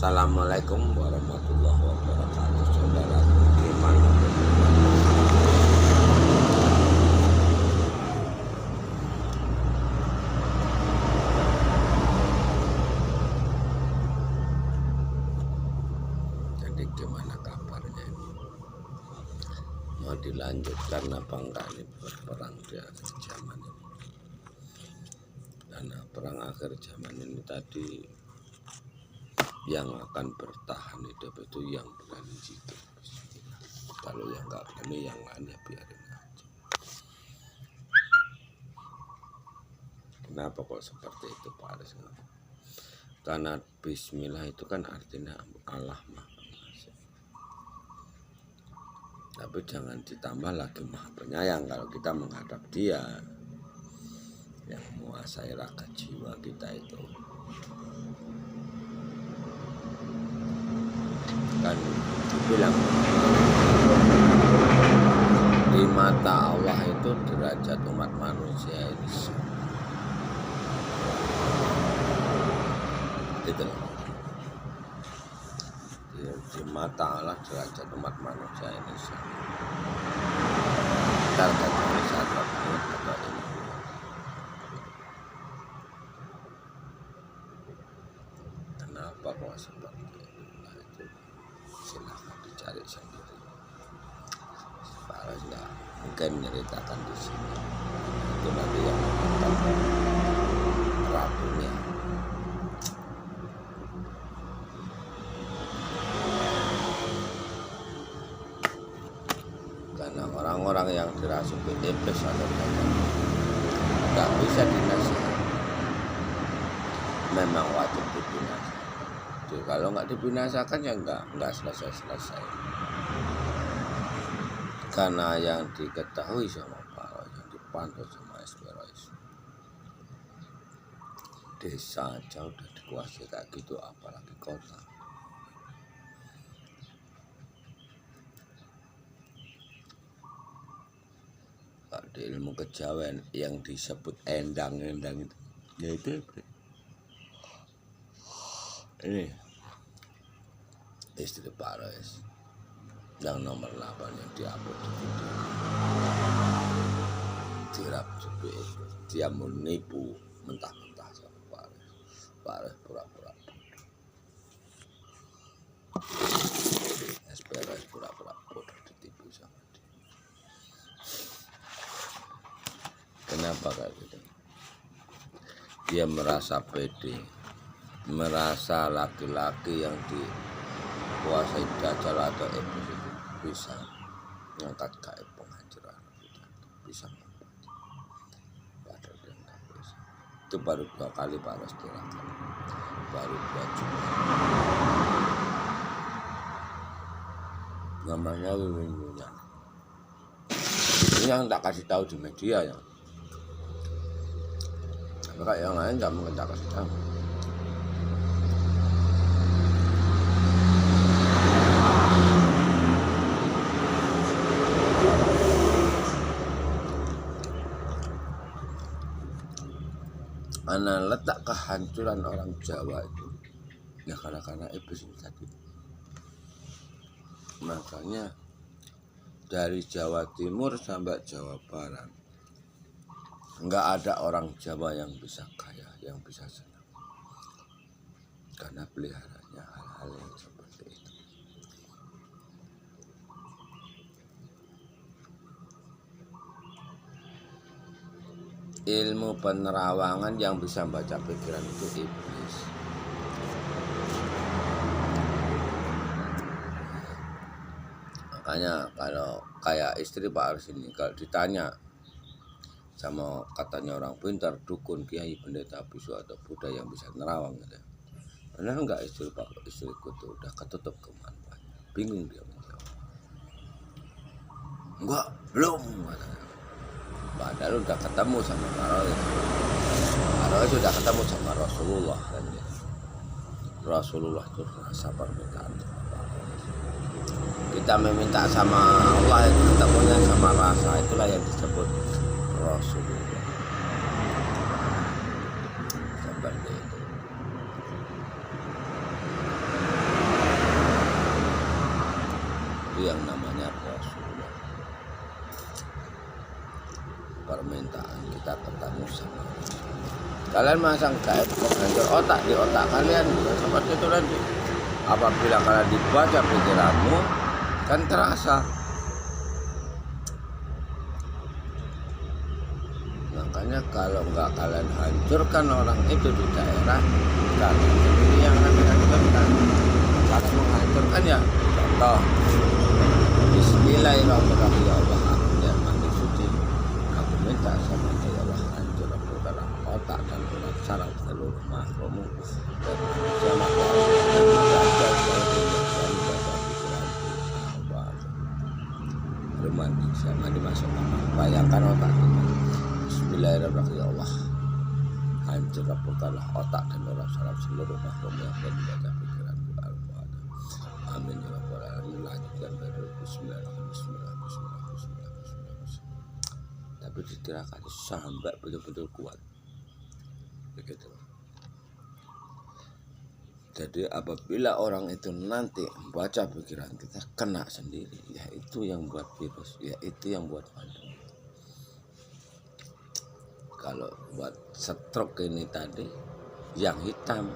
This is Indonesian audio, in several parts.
Assalamualaikum warahmatullahi wabarakatuh. Saudara gimana? Jadi gimana kabarnya ini? Mau dilanjutkan apa enggak ini perang di akhir zaman ini? Karena perang akhir zaman ini tadi yang akan bertahan hidup itu yang berani zikir. Kalau yang nggak berani yang lain ya biarin aja. Kenapa kok seperti itu Pak Aris? Karena Bismillah itu kan artinya Allah Maha Pengasih. Tapi jangan ditambah lagi Maha Penyayang kalau kita menghadap Dia yang menguasai raga jiwa kita itu. Kan dibilang di mata Allah itu derajat umat manusia ini gitu loh. Di mata Allah derajat umat manusia ini targetnya satu atau ini. Kenapa kok seperti itu? Nah, itu silahkan dicari sendiri. Para enggak mungkin menceritakan di sini. Itu nanti yang menonton ratunya. Karena orang-orang yang dirasuki iblis atau nggak bisa dinasihati, memang wajib dibinasakan. Kalau nggak dibinasakan ya nggak selesai. Karena yang diketahui sama para yang dipantau sama SPRS, desa aja udah dikuasai kayak gitu, apalagi kota. Di ilmu kejawen yang disebut endang-endang itu, yaitu ini istri Pak Res yang nomor 8 yang diupload di video dirap juga itu. Dia menipu mentah-mentah sama Pak Res pura-pura SPRS pura-pura bodoh ditipu sama dia. Kenapa kayak gitu? Dia merasa pede, merasa laki-laki yang dikuasai dajjal atau iblis itu bisa mengangkat gaib penghancuran kita, bisa mengangkat. Padahal dia nggak bisa. Itu baru 2 kali Pak Ros tirakat, baru 2 Jumat. Namanya Wiwin. Ini yang tak kasih tahu di media ya. Maka yang lain nggak mungkin tak kasih tahu. Karena letak kehancuran orang Jawa itu ya karena iblis ini tadi. Makanya dari Jawa Timur sampai Jawa Barat nggak ada orang Jawa yang bisa kaya, yang bisa senang, karena peliharanya hal-hal yang seperti itu. Ilmu penerawangan yang bisa baca pikiran itu iblis. Makanya kalau kayak istri Pak Ars ini, kalau ditanya sama katanya orang pintar, dukun, kiai, pendeta, bisu atau Buddha yang bisa nerawang gitu. Benar enggak istriku tuh udah ketutup kemampuannya. Bingung dia menjawab. Enggak, belum. Padahal udah ketemu sama Roy sudah ketemu sama Rasulullah kan ya. Rasulullah itu rasa permintaan. Kita meminta sama Allah itu ketemunya sama rasa, itulah yang disebut Rasulullah. Seperti itu. Kalian masang gaib penghancur otak di otak kalian, ya seperti itu nanti. Apabila kalian dibaca pikiranmu, kan terasa. Makanya kalau nggak kalian hancurkan orang itu di daerah, kalian sendiri yang akan hancurkan. Kalau menghancurkan ya, contoh, Bismillahirrahmanirrahim, ya Allah, aku yang mandi suci, aku minta sama ya Allah, hancurkan dalam otak dan tulang saraf seluruh makhlukmu dan manusia makhluk dan belajar dan baca pikiran Allah. Mandi, saya mandi masuk kamar, bayangkan otak kita. Bismillahirrahmanirrahim, ya Allah, hancurkanlah otak dan tulang saraf seluruh makhluk yang dibaca pikiran Allah. Amin ya rabbal alamin. Lanjutkan baru Bismillahirrahmanirrahim. Tapi ditirakan sampai betul-betul kuat. Begitu. Jadi apabila orang itu nanti membaca pikiran kita kena sendiri, yaitu yang buat virus, yaitu yang buat pandemi. Kalau buat stroke ini tadi, yang hitam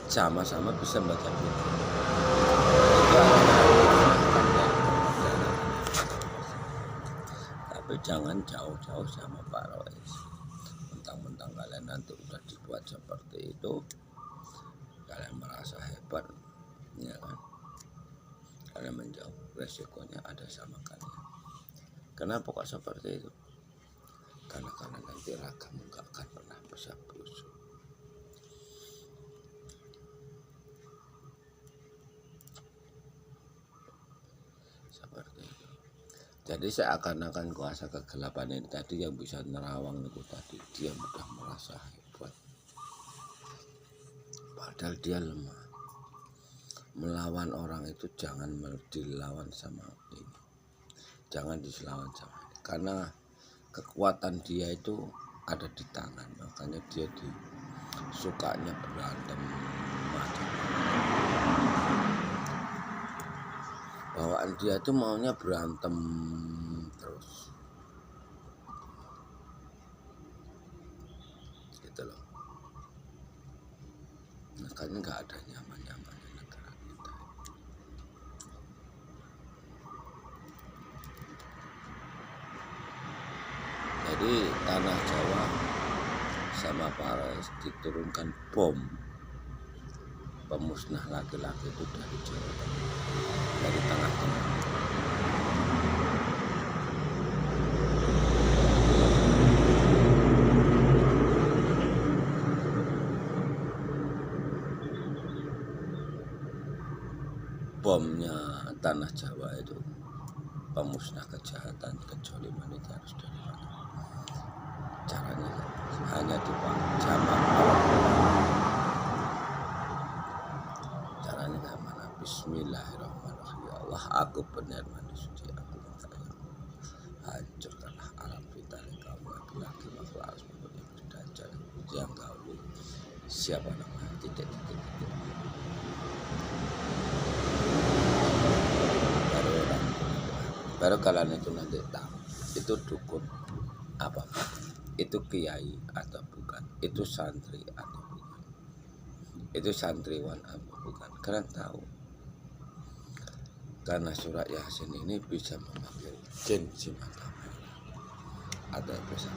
sama-sama bisa baca pikiran. Tapi jangan jauh-jauh sama Pak Rois. Mentang-mentang kalian nanti udah dibuat seperti itu, kalian merasa hebat, ya kan? Kalian menjauh, resikonya ada sama kalian. Kenapa kok seperti itu? Karena nanti ragamu gak akan pernah bisa busuk. Seperti itu. Jadi seakan-akan kuasa kegelapan ini tadi yang bisa nerawang itu tadi, dia mudah merasa hebat. Padahal dia lemah. Melawan orang itu jangan dilawan sama ini. Jangan dilawan sama ini. Karena kekuatan dia itu ada di tangan. Makanya dia sukanya berantem macam. Bawaan dia tuh maunya berantem terus, gitu loh. Makanya nggak ada nyaman-nyaman di negara kita. Jadi tanah Jawa sama Paris diturunkan bom pemusnah laki-laki itu dari Jawa, dari tengah-tengah. Bomnya tanah Jawa itu pemusnah kejahatan, kejoliman itu harus dari mana? Caranya hanya dipakai zaman Bismillahirrahmanirrahim. Ya Allah, aku benar mandi suci, aku minta ya Allah, hancurkanlah alam vitalik kamu laki-laki makhluk harus mempunyai berdajal yang kau siapa namanya titik. Baru kalian itu nanti tahu itu dukun apa, itu kiai atau bukan, itu santri atau bukan, itu santriwan atau bukan. Kalian tahu. Karena surat Yasin ini bisa memanggil jin si mata merah. Ada bisa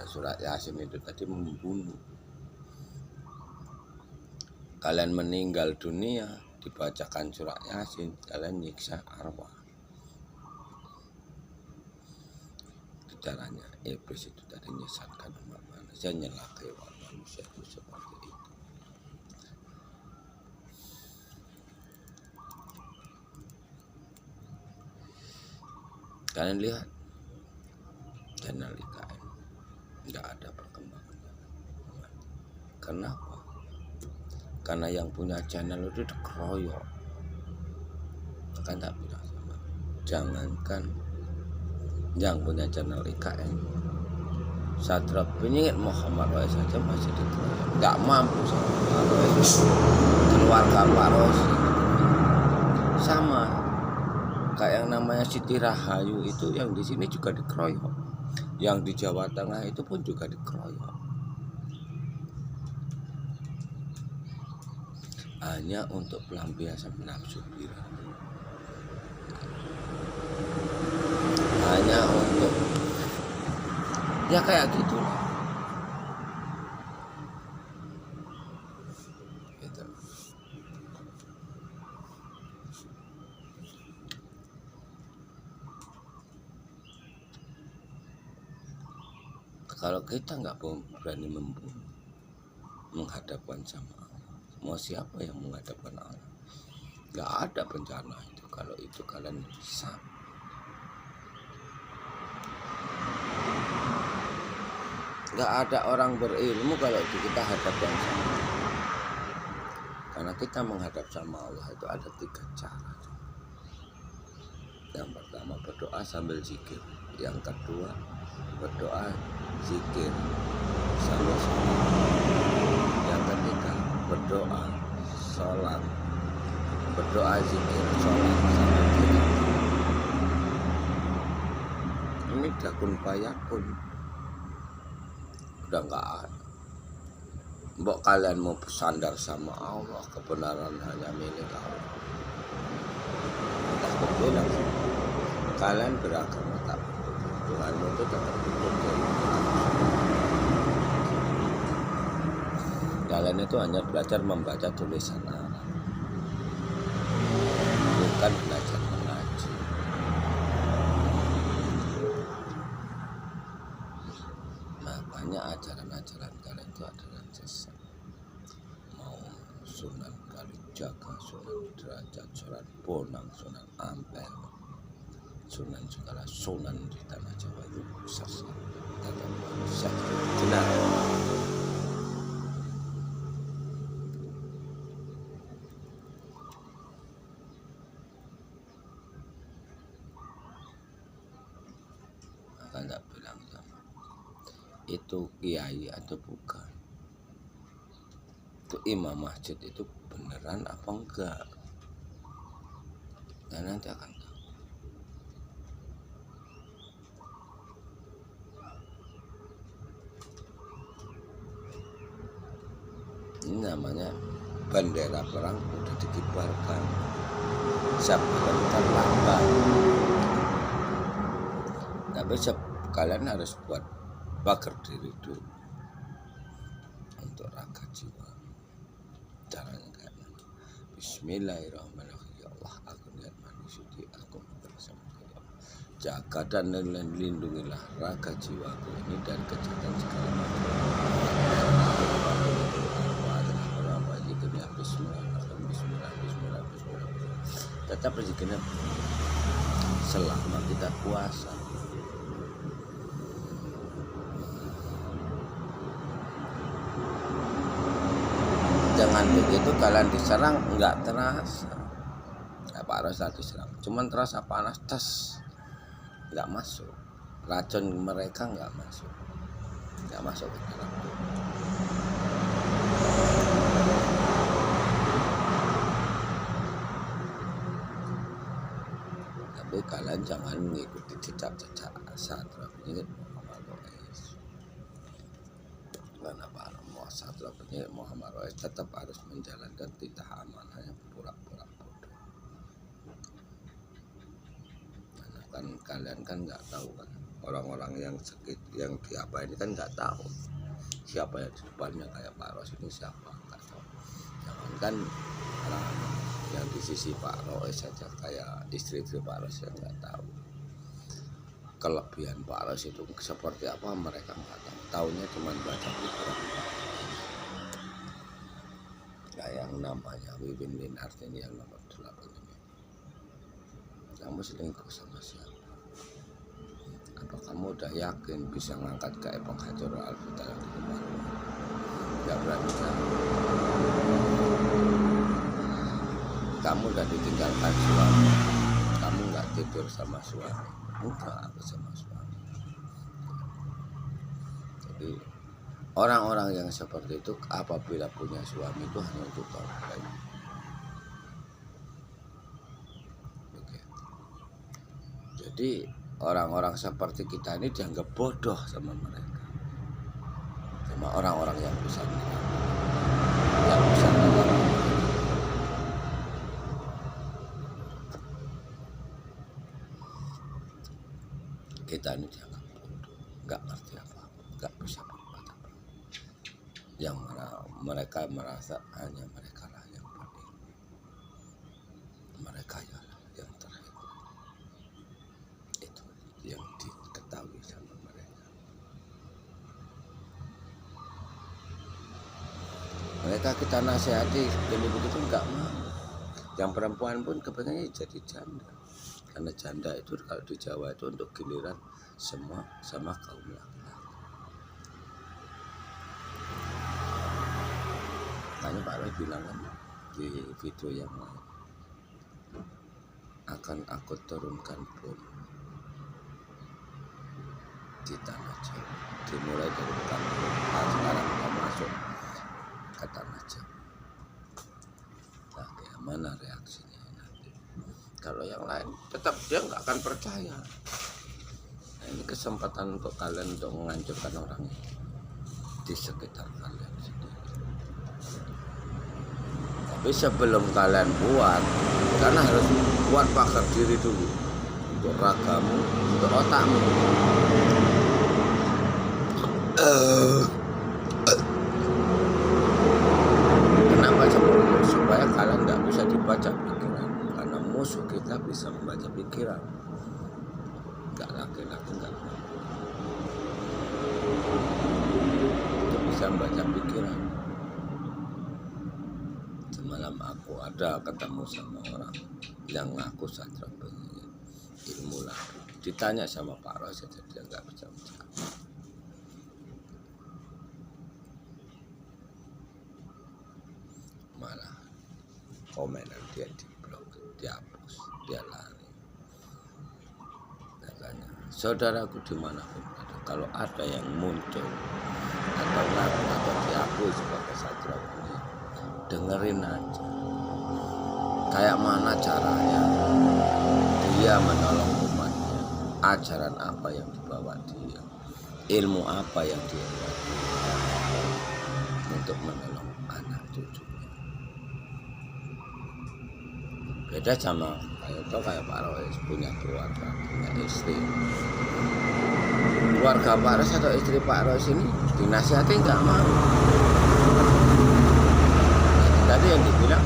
surat Yasin itu tadi membunuh. Kalian meninggal dunia, dibacakan surat Yasin, kalian nyiksa arwah. Caranya iblis itu tadi menyesatkan umat manusia, nyelakai manusia itu seperti itu. Kalian lihat channel IKN nggak ada perkembangan. Kenapa? Karena yang punya channel itu dikeroyok. Kan tak bilang sama. Jangankan yang punya channel IKN, Satria Penyingit Muhammad Rois saja masih dikeroyok. Nggak mampu sama Pak Rois. Keluarga Pak Rois sama. Kayak yang namanya Siti Rahayu itu yang di sini juga dikeroyok. Yang di Jawa Tengah itu pun juga dikeroyok. Hanya untuk pelampiasan nafsu birahi. Hanya untuk ya kayak gitu lah. Gitu. Kalau kita nggak berani menghadapkan sama Allah, mau siapa yang menghadapkan Allah? Nggak ada bencana itu. Kalau itu kalian bisa. Nggak ada orang berilmu kalau itu kita hadapkan sama Allah. Karena kita menghadap sama Allah itu ada 3 cara. Yang pertama berdoa sambil zikir. Yang kedua berdoa zikir sambil sholat. Yang ketiga berdoa sholat, berdoa zikir sholat sambil zikir. Ini dakun payakun udah nggak ada. Mbok kalian mau bersandar sama Allah, kebenaran hanya milik Allah. Aku bilang kalian beragama tak Tuhanmu itu tetap hidup. Kalian itu hanya belajar membaca tulisan Arab, bukan belajar mengaji. Makanya ajaran-ajaran kalian itu adalah sesat. Mau Sunan Kalijaga, Sunan Derajat, Sunan Bonang, Sunan Ampel, Sunan segala sunan di tanah Jawa itu sesat. Tetap sesat. Benar. Maka nggak bilang sama itu kiai atau bukan, itu imam masjid itu beneran apa enggak, dan nanti akan tahu. Ini namanya bendera perang udah dikibarkan, sebelum terlambat. Tapi kalian harus buat bakar diri dulu untuk raga jiwa. Caranya kayak mana? Bismillahirrahmanirrahim. Ya Allah, aku niat mandi suci, aku bersama ya Allah. Jaga dan lindungilah raga jiwaku ini dari kejahatan segala macam. Bismillah. Tetap rezekinya selama kita puasa. Jangan begitu kalian diserang nggak terasa. Ya, Pak Ros diserang, cuman terasa panas, tes nggak masuk. Racun mereka nggak masuk ke dalam. Tapi kalian jangan mengikuti jejak-jejak Satria Penyihir Muhammad Rois. Karena Pak Satria Penyihir Muhammad Rois tetap harus menjalankan titah amanah yang pura-pura bodoh. Karena kan kalian kan nggak tahu kan, orang-orang yang sakit yang diapa ini kan nggak tahu siapa yang di depannya kayak Pak Ros ini siapa, nggak tahu. Jangan kan orang yang di sisi Pak Ros saja kayak istri Pak Ros yang nggak tahu kelebihan Pak Ros itu seperti apa, mereka nggak tahu. Taunya cuma baca pikiran. Kayak yang namanya Wiwin Winartini yang nomor 8 ini. Kamu selingkuh sama siapa? Apa kamu udah yakin bisa ngangkat ke Epok Hajarul Alfitar yang kemarin? Gak berani kan? Kamu udah ditinggalkan suami, kamu gak tidur sama suami, enggak aku sama suami. Jadi orang-orang yang seperti itu apabila punya suami itu hanya untuk taubat. Jadi orang-orang seperti kita ini dianggap bodoh sama mereka, sama orang-orang yang bisa menolong. Kita ini dianggap bodoh, nggak ngerti apa-apa, nggak bisa berbuat apa. Yang mereka merasa hanya mereka lah yang berilmu, mereka yang terhebat. Itu yang diketahui sama mereka. Mereka kita nasihati jadi begitu nggak mau. Yang perempuan pun kepengennya jadi janda, karena janda itu kalau di Jawa itu untuk giliran semua sama kaum laki-laki. Makanya Pak Roy bilang kan di video yang lain, akan aku turunkan bom di tanah Jawa, dimulai dari Pekanbaru. Sekarang kita masuk ke tanah Jawa. Nah, bagaimana reaksinya nanti? Kalau yang lain tetap dia nggak akan percaya. Nah, ini kesempatan untuk kalian untuk menghancurkan orang di sekitar kalian sendiri. Tapi sebelum kalian buat, karena harus buat pakar diri dulu untuk ragamu, untuk otakmu. Kenapa seperti itu? Supaya kalian nggak bisa dibaca pikiran, karena musuh kita bisa membaca pikiran. Nggak laki-laki nggak itu bisa membaca pikiran. Semalam aku ada ketemu sama orang yang ngaku sastra penyiar ilmu lalu. Ditanya sama Pak Roy saja dia nggak bisa menjawab. Malah komenan dia di blog, dihapus, dia lari. Katanya, saudaraku dimanapun ada, kalau ada yang muncul atau ngaku atau diakui sebagai sastra penyiar, dengerin aja. Kayak mana caranya dia menolong umatnya, ajaran apa yang dibawa dia, ilmu apa yang dia buat untuk menolong anak cucunya. Beda sama kayak Pak Roy punya keluarga, punya istri. Keluarga Pak Roy atau istri Pak Roy ini dinasihati nggak mau. Tadi yang dibilang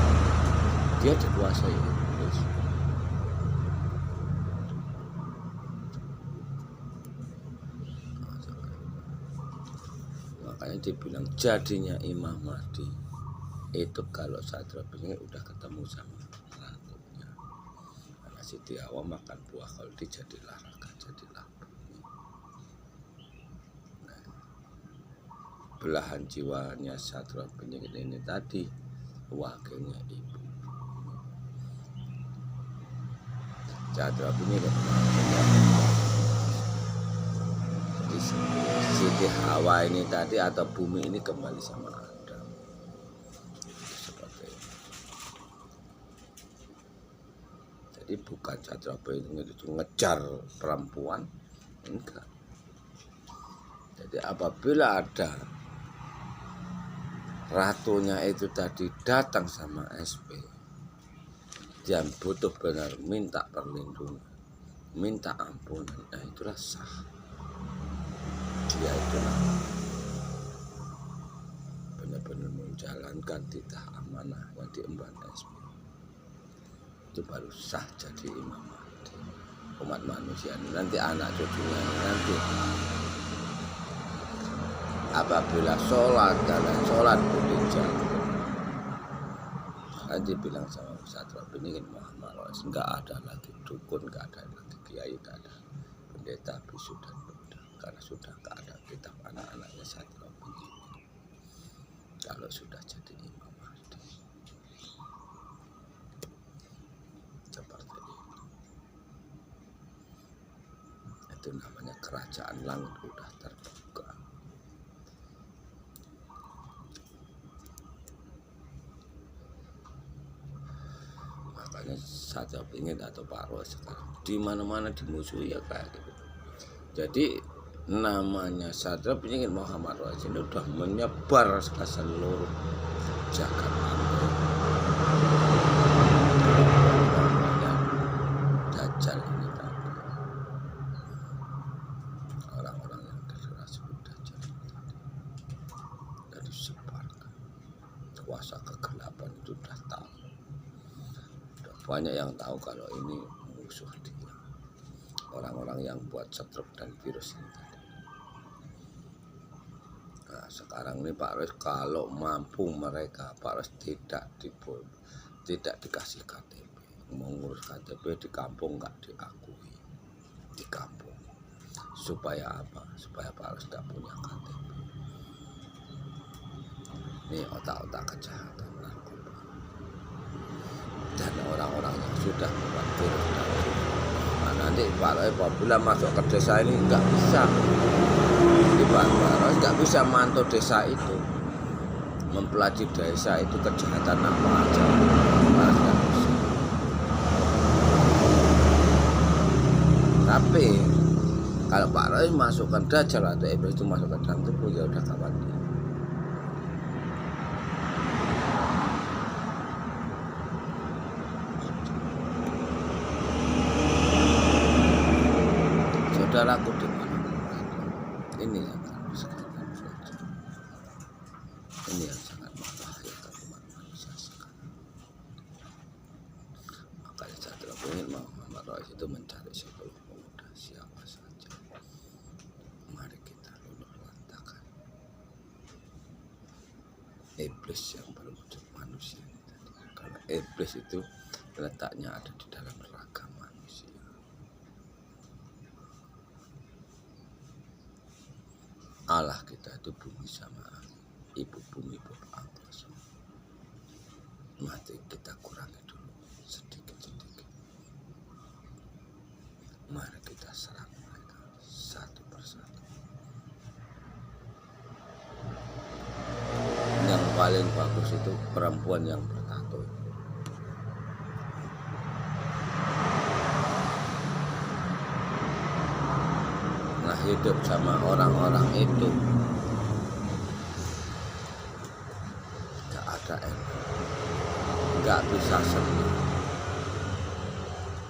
dia dikuasai iblis. Makanya dibilang jadinya Imam Mahdi itu kalau sastra penyiar udah ketemu sama ratunya. Karena Siti Hawa makan buah kholdi jadilah raga, jadilah bumi. Nah, belahan jiwanya sastra penyiar ini tadi wakilnya ibu. Sastra penyiar di Siti Hawa ini tadi atau bumi ini kembali sama Adam. Seperti itu. Jadi bukan sastra penyiar itu ngejar perempuan, enggak. Jadi apabila ada ratunya itu tadi datang sama SP, dia butuh benar minta perlindungan, minta ampunan, nah itulah sah. Dia itulah benar-benar menjalankan titah amanah yang diemban SP. Itu baru sah jadi Imam Mahdi. Umat manusia ini nanti anak cucunya nanti apabila sholat kalian sholat pun dijaga. Nanti bilang sama sastra penyiar Muhammad nggak ada lagi dukun, nggak ada lagi kiai, nggak ada pendeta, bisu dan buddha, karena sudah nggak ada kitab anak-anaknya sastra penyiar. Kalau sudah jadi Imam Mahdi seperti itu namanya kerajaan langit udah terbuka. misalnya Satria Pingit atau Pak Roy sekarang di mana-mana dimusuhi ya kayak gitu. Jadi namanya Satria Pingit Muhammad Roy ini udah menyebar ke seluruh Jakarta. Dajjal ini tadi, orang-orang yang disebut Dajjal ini tadi, dari sebarkan kuasa kegelapan itu udah tahu. Udah banyak yang tahu kalau ini musuh dia, orang-orang yang buat stroke dan virus ini tadi. Nah, sekarang ini Pak Res kalau mampu mereka, Pak Res tidak dikasih KTP, mengurus KTP di kampung nggak diakui di kampung. Supaya apa? Supaya Pak Res nggak punya KTP. Ini otak-otak kejahatan narkoba dan orang-orang yang sudah membuat virus dan nah, nanti Pak Res apabila masuk ke desa ini nggak bisa. Pak Res nggak bisa mantau desa itu, mempelajari desa itu kejahatan apa aja. Pak Res nggak bisa. Tapi kalau Pak Res masukkan Dajjal atau iblis itu masuk ke dalam tubuh ya udah kawan dia. Saudaraku di mana? Ini yang harus kita belajar. Ini yang sangat membahayakan umat manusia sekarang. Makanya Satria Pingit Muhammad Roy itu mencari 10 pemuda siapa saja. Mari kita luluh lantakan iblis yang berwujud manusia ini tadi. Karena iblis itu letaknya ada di dalam raga manusia. Allah kita itu bumi sama ibu bumi Allah semua. Mati kita kurangi dulu sedikit-sedikit. Mari kita serang mereka satu persatu. Yang paling bagus itu perempuan yang bertato. Nah, hidup sama orang-orang itu gak ada enak, gak bisa senang,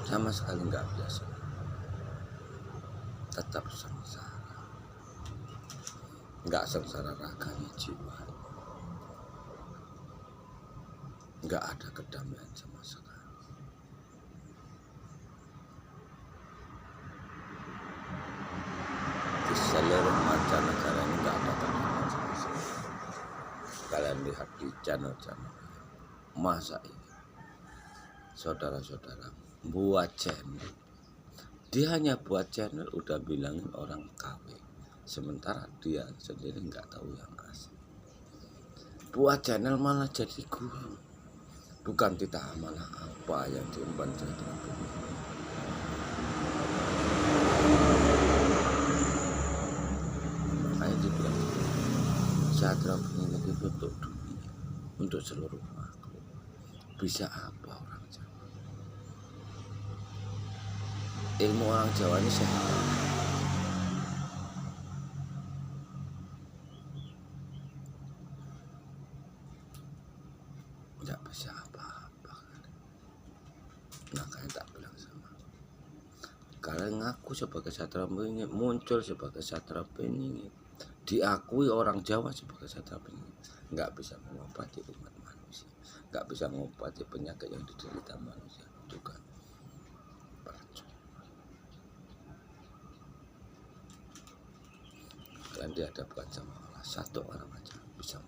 sama sekali gak bisa senang, tetap sengsara, gak sengsara raganya jiwa, gak ada kedamaian sama sekali. Di seluruh mancanegara ini nggak ada kedamaian sama sekali. Kalian lihat di channel-channel, masa ini saudara-saudara buat channel, dia hanya buat channel udah bilangin orang KW, sementara dia sendiri nggak tahu yang asli. Buat channel malah jadi guru, bukan kita malah apa yang diumpan jadi guru. Satria Pingit itu untuk dunia, untuk seluruh makhluk. Bisa apa orang Jawa? Ilmu orang Jawa ini sehat. Tidak bisa apa-apa. Makanya tak bilang sama. Kalian ngaku sebagai Satria Pingit, muncul sebagai Satria Pingit, diakui orang Jawa sebagai Satria Pingit, nggak bisa mengobati umat manusia, nggak bisa mengobati penyakit yang diderita manusia juga percuma. Dan dihadapkan sama Allah, satu orang aja bisa